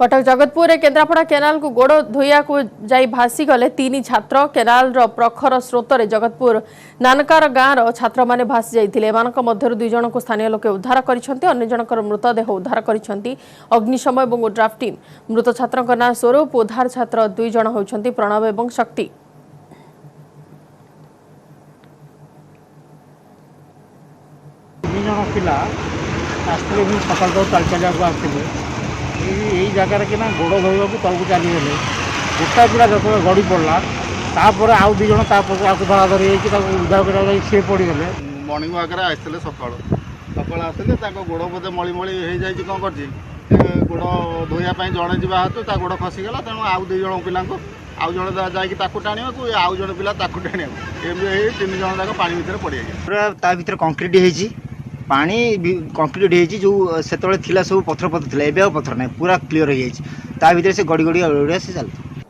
Cuttack Jagatpur Kendrapara canal को गोड़ धोइया को जाई भासी गले तीन छात्र केनाल प्रखर स्रोत में जगतपुर नानकार गाँव छात्र माने भासी जाइथिले। मध्य दुई जन को स्थानीय लोके उद्धार करिसेंती। अन्य जनकर मृतदेह उद्धार करिसेंती अग्निशम और ड्राफ्ट टीम। मृत छात्र ना स्वरूप। उद्धार छात्र दुई जन होइछंती प्रणव और शक्ति। यही जगार कि गोड़ धोवा तलू चलीगले गोटा पिला जो गड़ी पड़ा तापर आउ दी जन धरा धरी उद्धार कर सी पड़गले। मर्णिंग वाक आसते सका सका आसते गोड़ बोधे मली मली हो जाए कौन कर गोड़ धोवाई जड़े जा हेतु गोड़ खसीगला तेणु आउ दी जन पिला आउ जड़े जाकि टाणा आउ जड़े पिला टाणा तीन जन जाक पा भर पड़ पूरा भर कंक्रीट पानी कंक्रीट हो जो से सब पथर पथर था एवं पथर ना पूरा क्लीयर हो जाए से गड़ी गड़ी से चलता।